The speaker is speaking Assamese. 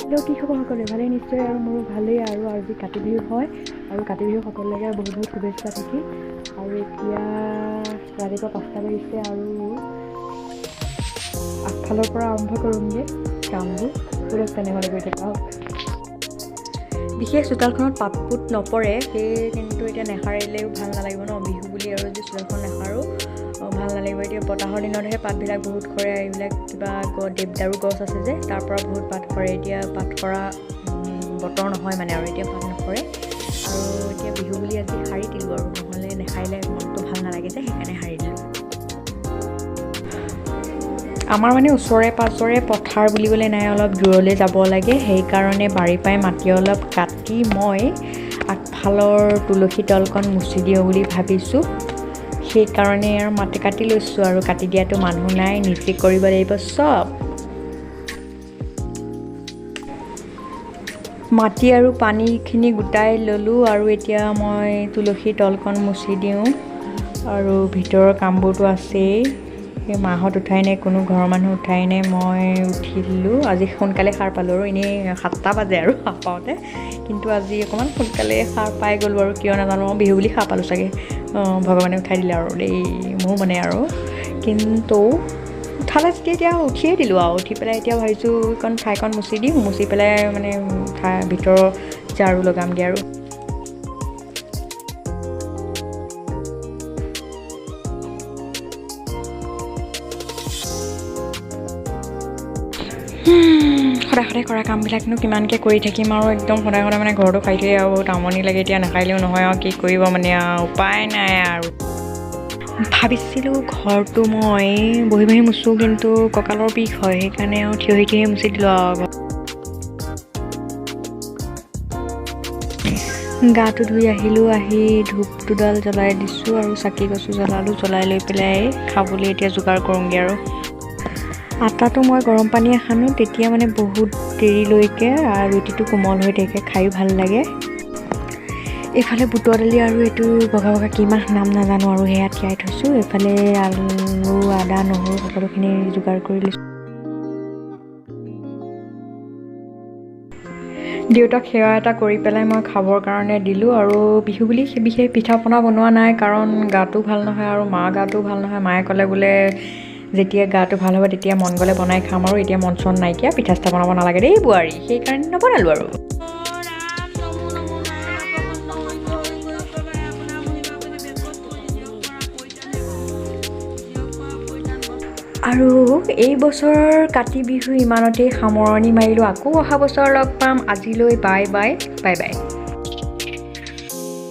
হেল্ল' কি খবৰ সকলোৰে ভালেই নিশ্চয় আৰু মোৰো ভালেই আৰু আজি কাতি বিহু হয় আৰু কাতি বিহু সকলোকে বহুত বহুত শুভেচ্ছা থাকিল আৰু এতিয়া ৰাতিপুৱা 5টা বাজিছে আৰু আগফালৰ পৰা আৰম্ভ কৰোঁগৈ কামবোৰ পুৰক তেনেহ'লে গৈ থকা হওক বিশেষ চোতালখনত পাতপুত নপৰে সেয়ে কিন্তু এতিয়া নেসাৰিলেও ভাল নালাগিব ন বিহু বুলি আৰু যদি চোতালখন নেসাৰোঁ ভাল নালাগিব এতিয়া বতাহৰ দিনতহে পাতবিলাক বহুত সৰে এইবিলাক কিবা দেৱদাৰু গছ আছে যে তাৰ পৰা বহুত পাত সৰে এতিয়া পাত সৰা বতৰ নহয় মানে আৰু এতিয়া পাত নসৰে আৰু এতিয়া বিহু বুলি আজি সাৰি দিলোঁ আৰু নহ'লে নেসাৰিলে মনটো ভাল নালাগে যে সেইকাৰণে সাৰি দিলোঁ আমাৰ মানে ওচৰে পাঁজৰে পথাৰ বুলিবলৈ নাই অলপ দূৰলৈ যাব লাগে সেইকাৰণে বাৰীৰ পৰাই মাটি অলপ কাটি মই আগফালৰ তুলসী তলকণ মুচি দিওঁ বুলি ভাবিছোঁ সেইকাৰণে আৰু মাটি কাটি লৈছোঁ আৰু কাটি দিয়াটো মানুহ নাই নিজে কৰিব লাগিব চব মাটি আৰু পানীখিনি গোটাই ল'লোঁ আৰু এতিয়া মই তুলসী তলকণ মুচি দিওঁ আৰু ভিতৰৰ কামবোৰতো আছেই সেই মাহঁত উঠাই নাই কোনো ঘৰৰ মানুহ উঠাই নাই মই উঠি দিলোঁ আজি সোনকালে সাৰ পালোঁ আৰু এনেই 7টা বাজে আৰু সাৰ পাওঁতে কিন্তু আজি অকণমান সোনকালে সাৰ পাই গ'লোঁ আৰু কিয় নাজানো মই বিহু বুলি সাৰ পালোঁ চাগে ভগৱানে উঠাই দিলে আৰু দেই মোৰ মানে আৰু কিন্তু উঠালে এতিয়া উঠিয়ে দিলোঁ আৰু উঠি পেলাই এতিয়া ভাবিছোঁ এইকণ ঠাইকণ মুচি দিওঁ মুচি পেলাই মানে ভিতৰৰ ঝাৰু লগামগৈ আৰু সদায় কৰা কামবিলাকনো কিমানকৈ কৰি থাকিম আৰু একদম সদায় মানে ঘৰটো খাই থৈ আৰু বহুত আমনি লাগে এতিয়া নাখাৰিলেও নহয় আৰু কি কৰিব মানে আৰু উপায় নাই আৰু ভাবিছিলোঁ ঘৰটো মই বহি মুচোঁ কিন্তু কঁকালৰ বিষ হয় সেইকাৰণে আৰু থিয় মুচি দিলোঁ আৰু গাটো ধুই আহিলোঁ আহি ধূপ দুডাল জ্বলাই দিছোঁ আৰু চাকি গছো জ্বলালোঁ জ্বলাই লৈ পেলাই খাবলৈ এতিয়া যোগাৰ কৰোঁগৈ আৰু আটাটো মই গৰম পানীয়ে সানো তেতিয়া মানে বহুত দেৰিলৈকে ৰুটিটো কোমল হৈ থাকে খায়ো ভাল লাগে এইফালে বুটৰ দালি আৰু এইটো বগা কি মাহ নাম নাজানো আৰু সেয়া তিয়াই থৈছোঁ এইফালে আলু আদা নহৰু সকলোখিনি যোগাৰ কৰি লৈছোঁ দেউতাক সেৱা এটা কৰি পেলাই মই খাবৰ কাৰণে দিলোঁ আৰু বিহু বুলি বিশেষ পিঠা পনা বনোৱা নাই কাৰণ গাটো ভাল নহয় আৰু মাৰ গাটো ভাল নহয় মায়ে ক'লে বোলে যেতিয়া গাটো ভাল হ'ব তেতিয়া মন গ'লে বনাই খাম আৰু এতিয়া মন চন নাইকিয়া পিঠা চিঠা বনাব নালাগে দেই বোৱাৰী সেইকাৰণে নবনালোঁ আৰু এই বছৰৰ কাতি বিহু ইমানতেই সামৰণি মাৰিলোঁ আকৌ অহা বছৰ লগ পাম আজিলৈ বাই বাই